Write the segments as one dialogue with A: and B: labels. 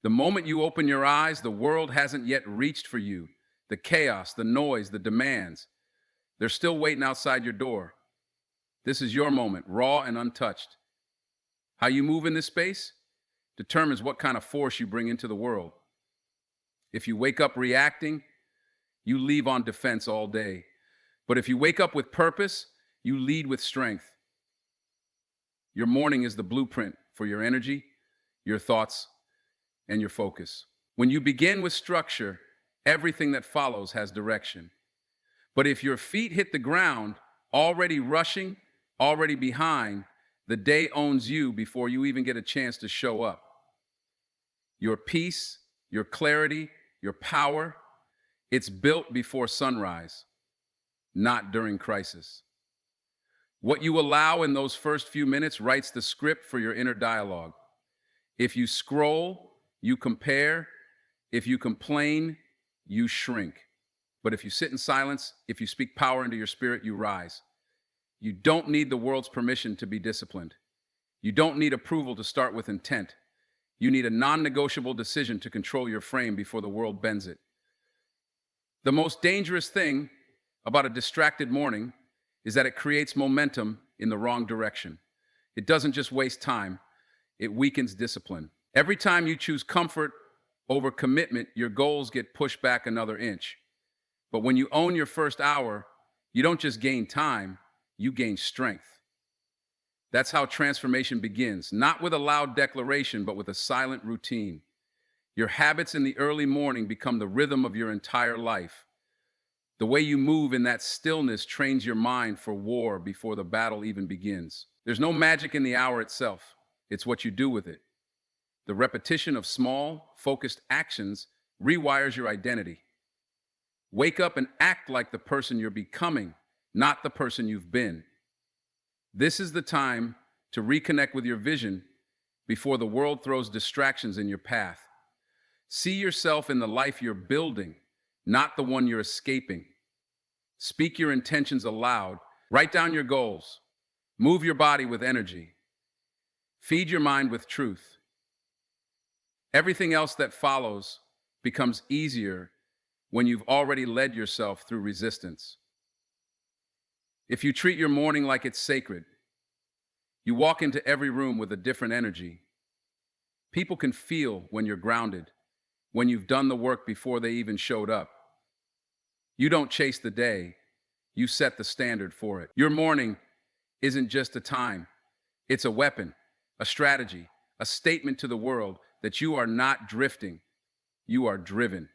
A: The moment you open your eyes, the world hasn't yet reached for you. The chaos, the noise, the demands, they're still waiting outside your door. This is your moment, raw and untouched. How you move in this space determines what kind of force you bring into the world. If you wake up reacting, you leave on defense all day. But if you wake up with purpose, you lead with strength. Your morning is the blueprint for your energy, your thoughts, and your focus. When you begin with structure, everything that follows has direction. But if your feet hit the ground, already rushing, already behind, the day owns you before you even get a chance to show up. Your peace, your clarity, your power, it's built before sunrise, not during crisis. What you allow in those first few minutes writes the script for your inner dialogue. If you scroll, you compare. If you complain, you shrink. But if you sit in silence, if you speak power into your spirit, you rise. You don't need the world's permission to be disciplined. You don't need approval to start with intent. You need a non-negotiable decision to control your frame before the world bends it. The most dangerous thing about a distracted morning is that it creates momentum in the wrong direction. It doesn't just waste time, it weakens discipline. Every time you choose comfort over commitment, your goals get pushed back another inch. But when you own your first hour, you don't just gain time, you gain strength. That's how transformation begins, not with a loud declaration, but with a silent routine. Your habits in the early morning become the rhythm of your entire life. The way you move in that stillness trains your mind for war before the battle even begins. There's no magic in the hour itself. It's what you do with it. The repetition of small, focused actions rewires your identity. Wake up and act like the person you're becoming, not the person you've been. This is the time to reconnect with your vision before the world throws distractions in your path. See yourself in the life you're building, not the one you're escaping. Speak your intentions aloud. Write down your goals. Move your body with energy. Feed your mind with truth. Everything else that follows becomes easier when you've already led yourself through resistance. If you treat your morning like it's sacred, you walk into every room with a different energy. People can feel when you're grounded, when you've done the work before they even showed up. You don't chase the day, you set the standard for it. Your morning isn't just a time, it's a weapon, a strategy, a statement to the world that you are not drifting, you are driven.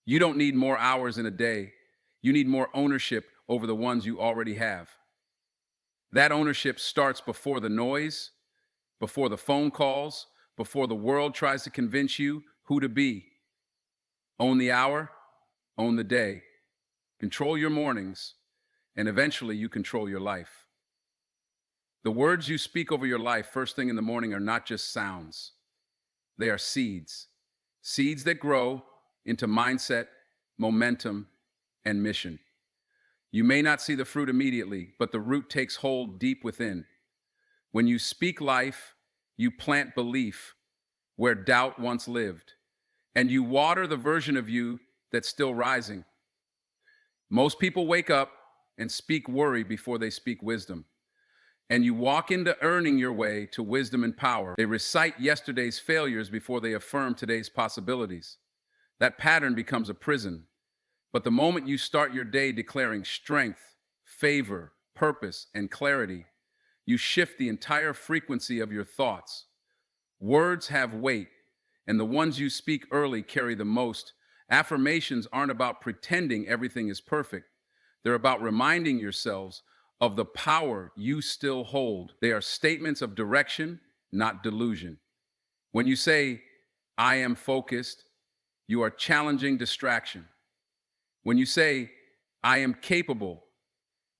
A: You don't need more hours in a day, you need more ownership over the ones you already have. That ownership starts before the noise, before the phone calls, before the world tries to convince you who to be. Own the hour, own the day. Control your mornings, and eventually you control your life. The words you speak over your life first thing in the morning are not just sounds. They are seeds. Seeds that grow into mindset, momentum, and mission. You may not see the fruit immediately, but the root takes hold deep within. When you speak life, you plant belief where doubt once lived, and you water the version of you that's still rising. Most people wake up and speak worry before they speak wisdom. And you walk into earning your way to wisdom and power. They recite yesterday's failures before they affirm today's possibilities. That pattern becomes a prison. But the moment you start your day declaring strength, favor, purpose, and clarity, you shift the entire frequency of your thoughts. Words have weight, and the ones you speak early carry the most. Affirmations aren't about pretending everything is perfect. They're about reminding yourselves of the power you still hold. They are statements of direction, not delusion. When you say, "I am focused," you are challenging distraction. When you say, "I am capable,"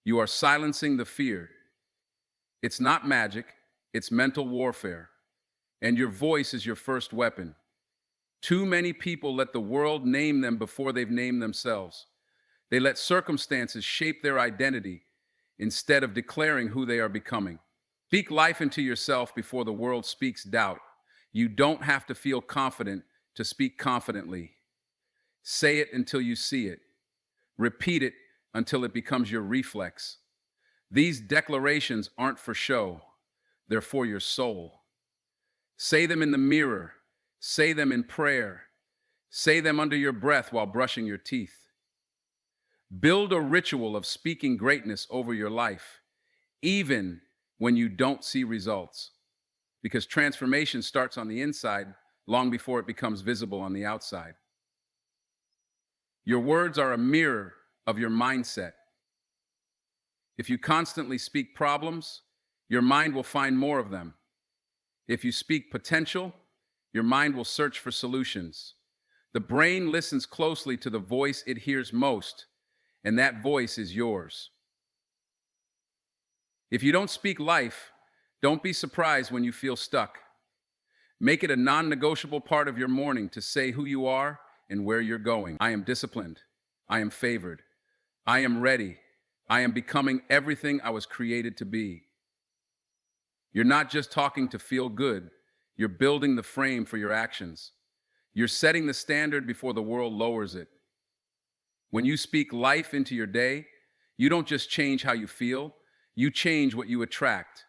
A: you are silencing the fear. It's not magic, it's mental warfare. And your voice is your first weapon. Too many people let the world name them before they've named themselves. They let circumstances shape their identity instead of declaring who they are becoming. Speak life into yourself before the world speaks doubt. You don't have to feel confident to speak confidently. Say it until you see it. Repeat it until it becomes your reflex. These declarations aren't for show, they're for your soul. Say them in the mirror, say them in prayer, say them under your breath while brushing your teeth. Build a ritual of speaking greatness over your life, even when you don't see results, because transformation starts on the inside long before it becomes visible on the outside. Your words are a mirror of your mindset. If you constantly speak problems, your mind will find more of them. If you speak potential, your mind will search for solutions. The brain listens closely to the voice it hears most, and that voice is yours. If you don't speak life, don't be surprised when you feel stuck. Make it a non-negotiable part of your morning to say who you are and where you're going. I am disciplined. I am favored. I am ready. I am becoming everything I was created to be. You're not just talking to feel good. You're building the frame for your actions. You're setting the standard before the world lowers it. When you speak life into your day, you don't just change how you feel, you change what you attract.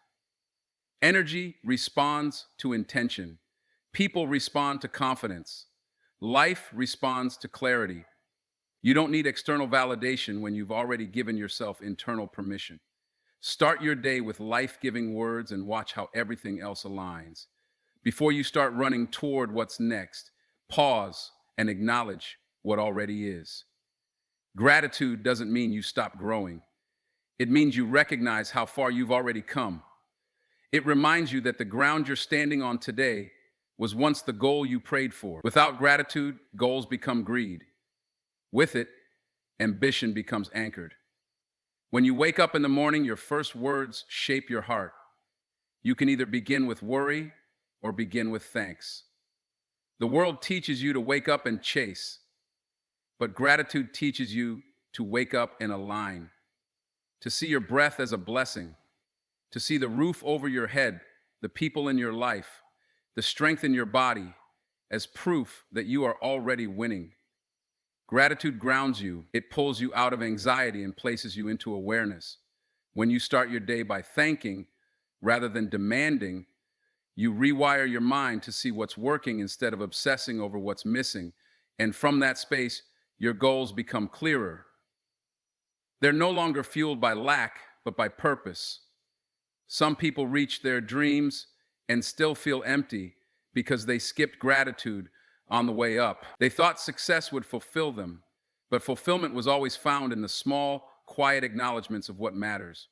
A: Energy responds to intention. People respond to confidence. Life responds to clarity. You don't need external validation when you've already given yourself internal permission. Start your day with life-giving words and watch how everything else aligns. Before you start running toward what's next, pause and acknowledge what already is. Gratitude doesn't mean you stop growing. It means you recognize how far you've already come. It reminds you that the ground you're standing on today was once the goal you prayed for. Without gratitude, goals become greed. With it, ambition becomes anchored. When you wake up in the morning, your first words shape your heart. You can either begin with worry or begin with thanks. The world teaches you to wake up and chase, but gratitude teaches you to wake up and align, to see your breath as a blessing, to see the roof over your head, the people in your life, the strength in your body as proof that you are already winning. Gratitude grounds you. It pulls you out of anxiety and places you into awareness. When you start your day by thanking rather than demanding, you rewire your mind to see what's working instead of obsessing over what's missing. And from that space, your goals become clearer. They're no longer fueled by lack, but by purpose. Some people reach their dreams and still feel empty because they skipped gratitude on the way up. They thought success would fulfill them, but fulfillment was always found in the small, quiet acknowledgments of what matters.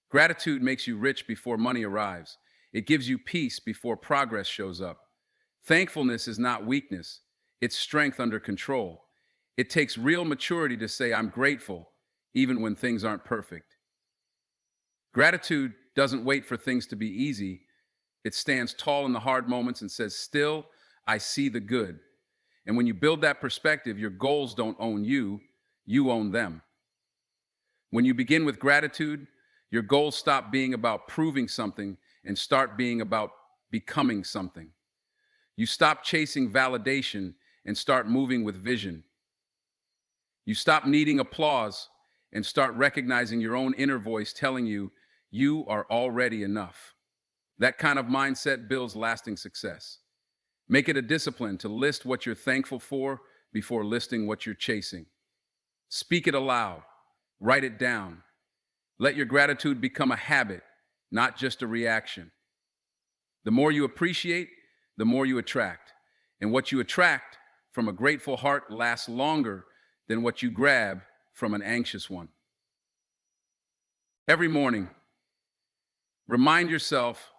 A: Gratitude makes you rich before money arrives. It gives you peace before progress shows up. Thankfulness is not weakness, it's strength under control. It takes real maturity to say, I'm grateful, even when things aren't perfect. Gratitude doesn't wait for things to be easy. It stands tall in the hard moments and says, still, I see the good. And when you build that perspective, your goals don't own you, you own them. When you begin with gratitude, your goals stop being about proving something and start being about becoming something. You stop chasing validation and start moving with vision. You stop needing applause and start recognizing your own inner voice telling you, you are already enough. That kind of mindset builds lasting success. Make it a discipline to list what you're thankful for before listing what you're chasing. Speak it aloud. Write it down. Let your gratitude become a habit, not just a reaction. The more you appreciate, the more you attract. And what you attract from a grateful heart lasts longer than what you grab from an anxious one. Every morning, remind yourself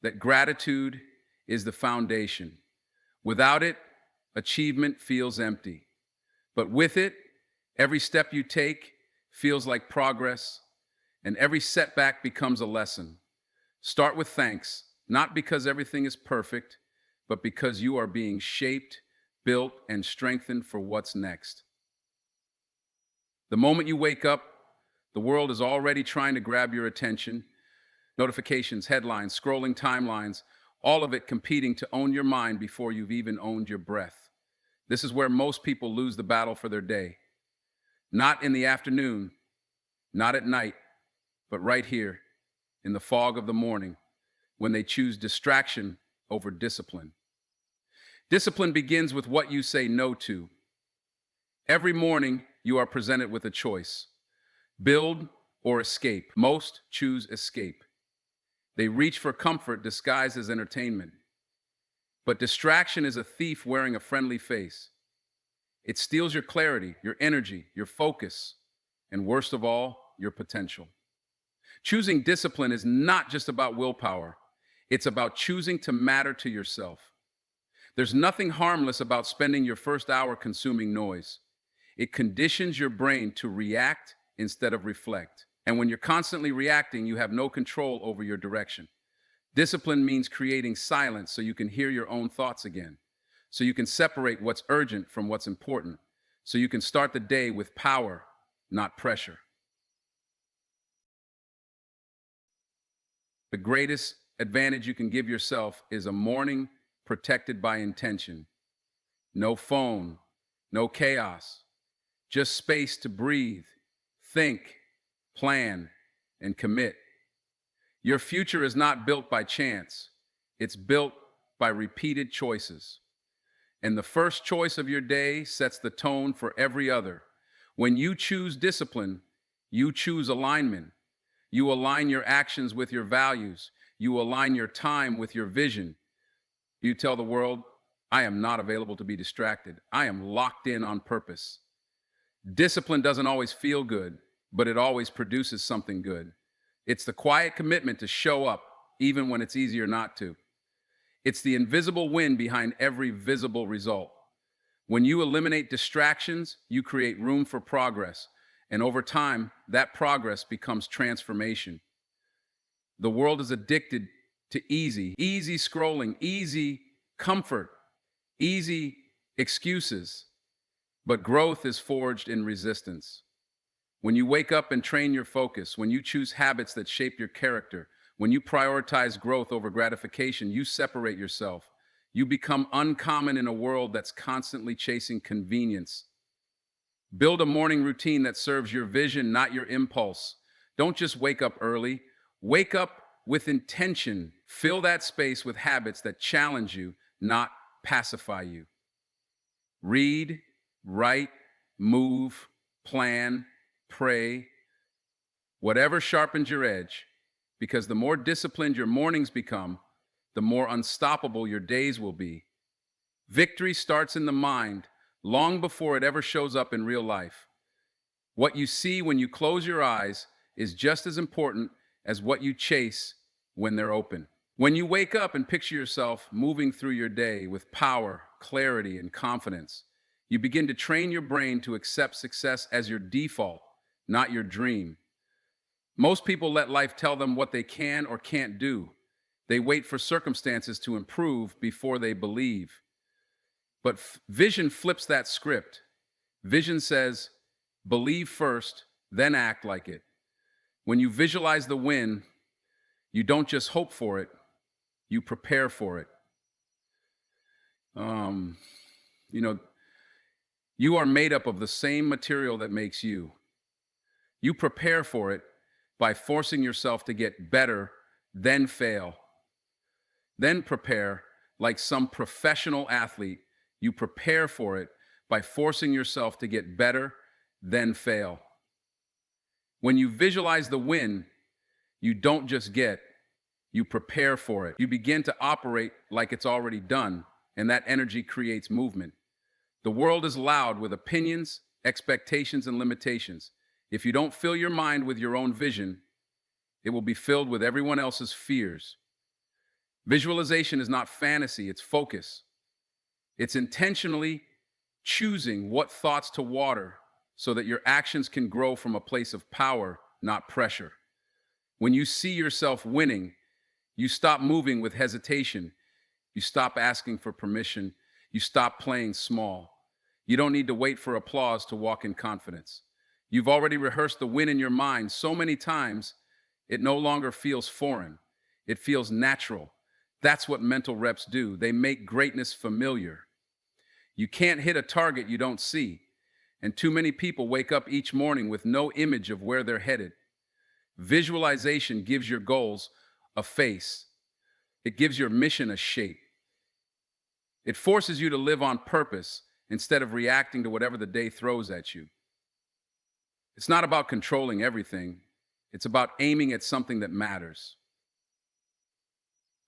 A: that gratitude is the foundation. Without it, achievement feels empty. But with it, every step you take feels like progress, and every setback becomes a lesson. Start with thanks, not because everything is perfect, but because you are being shaped, built, and strengthened for what's next. The moment you wake up, the world is already trying to grab your attention. Notifications, headlines, scrolling timelines, all of it competing to own your mind before you've even owned your breath. This is where most people lose the battle for their day. Not in the afternoon, not at night, but right here in the fog of the morning when they choose distraction over discipline. Discipline begins with what you say no to. Every morning, you are presented with a choice: build or escape. Most choose escape. They reach for comfort disguised as entertainment. But distraction is a thief wearing a friendly face. It steals your clarity, your energy, your focus, and worst of all, your potential. Choosing discipline is not just about willpower. It's about choosing to matter to yourself. There's nothing harmless about spending your first hour consuming noise. It conditions your brain to react instead of reflect. And when you're constantly reacting, you have no control over your direction. Discipline means creating silence so you can hear your own thoughts again, so you can separate what's urgent from what's important, so you can start the day with power, not pressure. The greatest advantage you can give yourself is a morning protected by intention. No phone, no chaos, just space to breathe, think, plan, and commit. Your future is not built by chance. It's built by repeated choices. And the first choice of your day sets the tone for every other. When you choose discipline, you choose alignment. You align your actions with your values. You align your time with your vision. You tell the world, I am not available to be distracted. I am locked in on purpose. Discipline doesn't always feel good, but it always produces something good. It's the quiet commitment to show up, even when it's easier not to. It's the invisible win behind every visible result. When you eliminate distractions, you create room for progress. And over time, that progress becomes transformation. The world is addicted to easy scrolling, easy comfort, easy excuses. But growth is forged in resistance. When you wake up and train your focus, when you choose habits that shape your character, when you prioritize growth over gratification, you separate yourself. You become uncommon in a world that's constantly chasing convenience. Build a morning routine that serves your vision, not your impulse. Don't just wake up early. Wake up with intention. Fill that space with habits that challenge you, not pacify you. Read, write, move, plan, pray, whatever sharpens your edge, because the more disciplined your mornings become, the more unstoppable your days will be. Victory starts in the mind long before it ever shows up in real life. What you see when you close your eyes is just as important as what you chase when they're open. When you wake up and picture yourself moving through your day with power, clarity, and confidence, you begin to train your brain to accept success as your default, not your dream. Most people let life tell them what they can or can't do. They wait for circumstances to improve before they believe. But vision flips that script. Vision says, believe first, then act like it. When you visualize the win, you don't just hope for it, you prepare for it. You are made up of the same material that makes you. You prepare for it by forcing yourself to get better, then fail. Then prepare like some professional athlete. You prepare for it by forcing yourself to get better, then fail. When you visualize the win, you don't just get, you prepare for it. You begin to operate like it's already done, and that energy creates movement. The world is loud with opinions, expectations, and limitations. If you don't fill your mind with your own vision, it will be filled with everyone else's fears. Visualization is not fantasy, it's focus. It's intentionally choosing what thoughts to water so that your actions can grow from a place of power, not pressure. When you see yourself winning, you stop moving with hesitation. You stop asking for permission. You stop playing small. You don't need to wait for applause to walk in confidence. You've already rehearsed the win in your mind so many times, it no longer feels foreign. It feels natural. That's what mental reps do. They make greatness familiar. You can't hit a target you don't see. And too many people wake up each morning with no image of where they're headed. Visualization gives your goals a face. It gives your mission a shape. It forces you to live on purpose instead of reacting to whatever the day throws at you. It's not about controlling everything. It's about aiming at something that matters.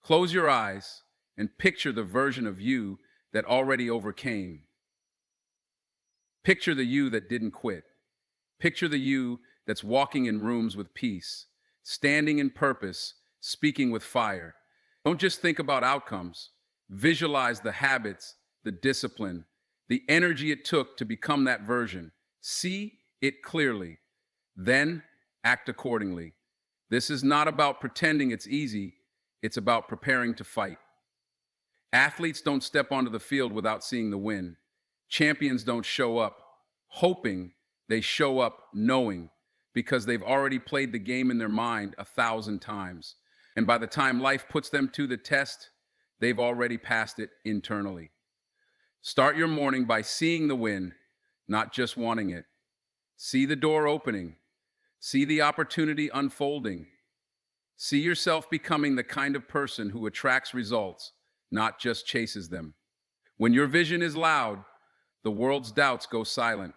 A: Close your eyes and picture the version of you that already overcame. Picture the you that didn't quit. Picture the you that's walking in rooms with peace, standing in purpose, speaking with fire. Don't just think about outcomes. Visualize the habits, the discipline, the energy it took to become that version. See it clearly. Then act accordingly. This is not about pretending it's easy. It's about preparing to fight. Athletes don't step onto the field without seeing the win. Champions don't show up hoping, they show up knowing, because they've already played the game in their mind 1,000 times. And by the time life puts them to the test, they've already passed it internally. Start your morning by seeing the win, not just wanting it. See the door opening. See the opportunity unfolding. See yourself becoming the kind of person who attracts results, not just chases them. When your vision is loud, the world's doubts go silent.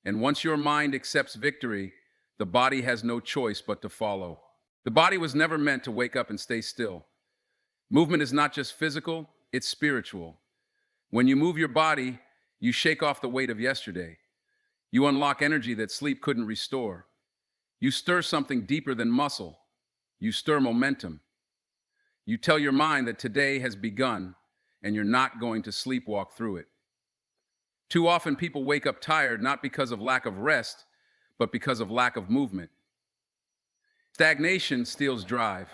A: And once your mind accepts victory, the body has no choice but to follow. The body was never meant to wake up and stay still. Movement is not just physical, it's spiritual. When you move your body, you shake off the weight of yesterday. You unlock energy that sleep couldn't restore. You stir something deeper than muscle. You stir momentum. You tell your mind that today has begun and you're not going to sleepwalk through it. Too often people wake up tired not because of lack of rest, but because of lack of movement. Stagnation steals drive.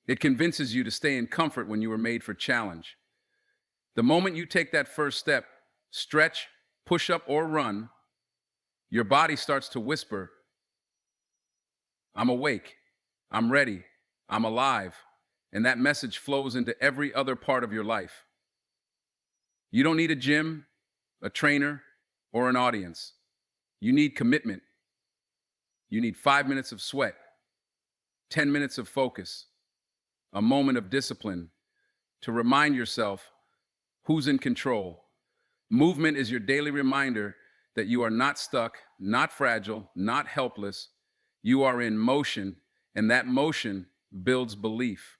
A: It convinces you to stay in comfort when you were made for challenge. The moment you take that first step, stretch, push up, or run, your body starts to whisper, I'm awake, I'm ready, I'm alive, and that message flows into every other part of your life. You don't need a gym, a trainer, or an audience. You need commitment. You need 5 minutes of sweat, 10 minutes of focus, a moment of discipline to remind yourself who's in control. Movement is your daily reminder that you are not stuck, not fragile, not helpless. You are in motion, and that motion builds belief.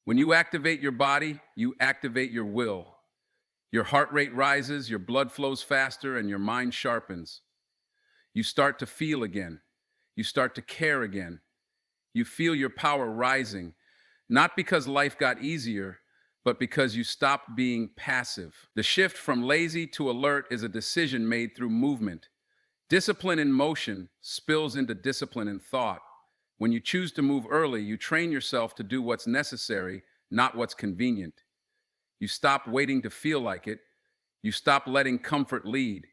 A: When you activate your body, you activate your will. Your heart rate rises, your blood flows faster, and your mind sharpens. You start to feel again. You start to care again. You feel your power rising, not because life got easier, but because you stopped being passive. The shift from lazy to alert is a decision made through movement. Discipline in motion spills into discipline in thought. When you choose to move early, you train yourself to do what's necessary, not what's convenient. You stop waiting to feel like it. You stop letting comfort lead.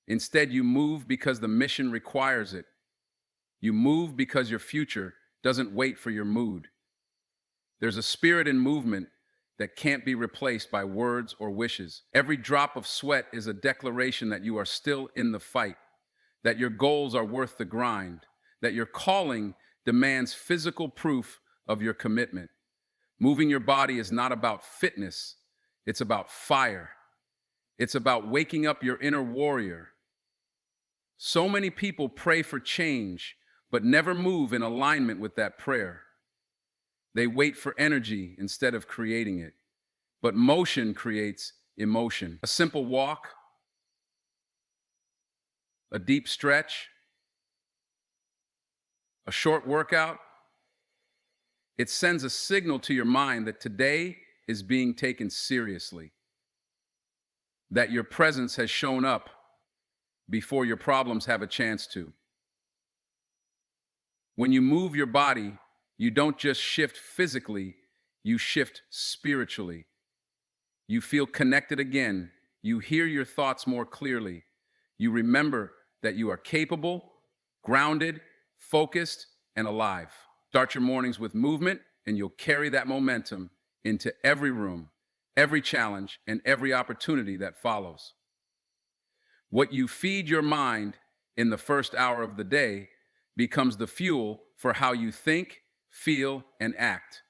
A: Instead, you move because the mission requires it. You move because your future doesn't wait for your mood. There's a spirit in movement that can't be replaced by words or wishes. Every drop of sweat is a declaration that you are still in the fight, that your goals are worth the grind, that your calling demands physical proof of your commitment. Moving your body is not about fitness. It's about fire. It's about waking up your inner warrior. So many people pray for change, but never move in alignment with that prayer. They wait for energy instead of creating it. But motion creates emotion. A simple walk, a deep stretch, a short workout, it sends a signal to your mind that today is being taken seriously, that your presence has shown up before your problems have a chance to. When you move your body, you don't just shift physically, you shift spiritually. You feel connected again. You hear your thoughts more clearly. You remember that you are capable, grounded, focused, and alive. Start your mornings with movement, and you'll carry that momentum into every room, every challenge, and every opportunity that follows. What you feed your mind in the first hour of the day becomes the fuel for how you think, feel, and act.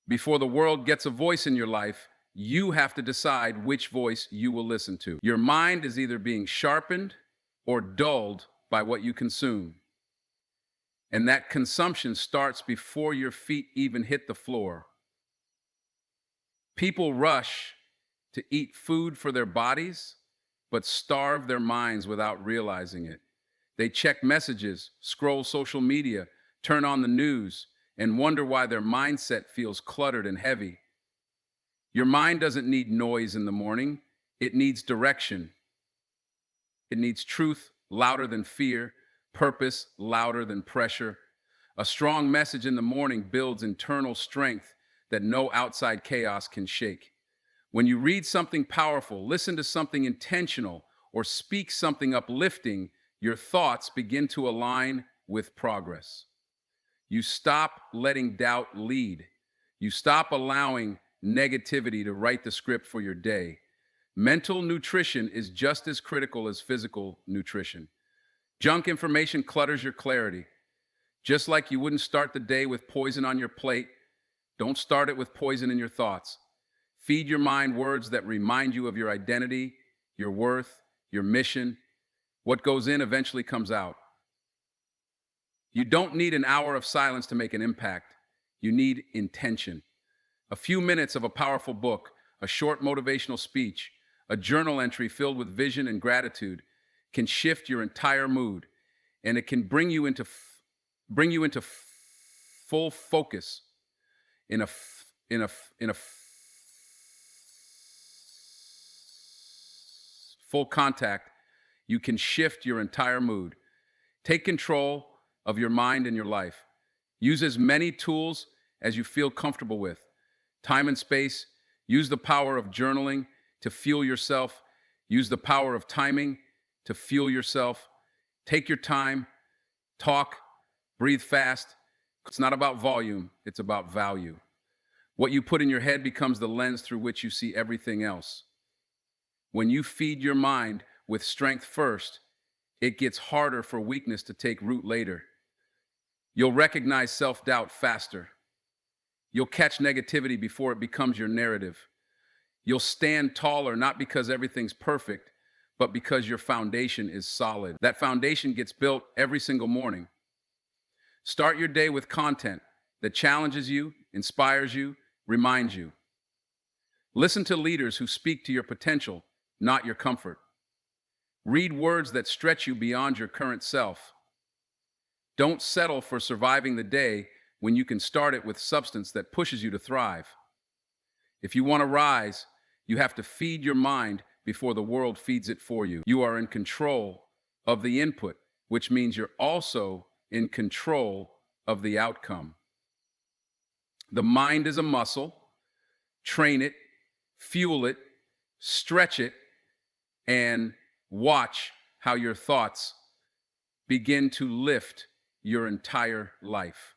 A: Before the world gets a voice in your life, you have to decide which voice you will listen to. Your mind is either being sharpened or dulled by what you consume. And that consumption starts before your feet even hit the floor. People rush to eat food for their bodies, but starve their minds without realizing it. They check messages, scroll social media, turn on the news, and wonder why their mindset feels cluttered and heavy. Your mind doesn't need noise in the morning. It needs direction. It needs truth louder than fear, purpose louder than pressure. A strong message in the morning builds internal strength that no outside chaos can shake. When you read something powerful, listen to something intentional, or speak something uplifting, your thoughts begin to align with progress. You stop letting doubt lead. You stop allowing negativity to write the script for your day. Mental nutrition is just as critical as physical nutrition. Junk information clutters your clarity. Just like you wouldn't start the day with poison on your plate, don't start it with poison in your thoughts. Feed your mind words that remind you of your identity, your worth, your mission. What goes in eventually comes out. You don't need an hour of silence to make an impact. You need intention. A few minutes of a powerful book, a short motivational speech, a journal entry filled with vision and gratitude can shift your entire mood, and it can bring you into full focus in a full contact. You can shift your entire mood. Take control of your mind and your life. Use as many tools as you feel comfortable with. Time and space. Use the power of journaling to fuel yourself. Use the power of timing to fuel yourself. Take your time. Talk. Breathe fast. It's not about volume. It's about value. What you put in your head becomes the lens through which you see everything else. When you feed your mind with strength first, it gets harder for weakness to take root later. You'll recognize self-doubt faster. You'll catch negativity before it becomes your narrative. You'll stand taller, not because everything's perfect, but because your foundation is solid. That foundation gets built every single morning. Start your day with content that challenges you, inspires you, reminds you. Listen to leaders who speak to your potential, not your comfort. Read words that stretch you beyond your current self. Don't settle for surviving the day when you can start it with substance that pushes you to thrive. If you want to rise, you have to feed your mind before the world feeds it for you. You are in control of the input, which means you're also in control of the outcome. The mind is a muscle. Train it, fuel it, stretch it, and watch how your thoughts begin to lift your entire life.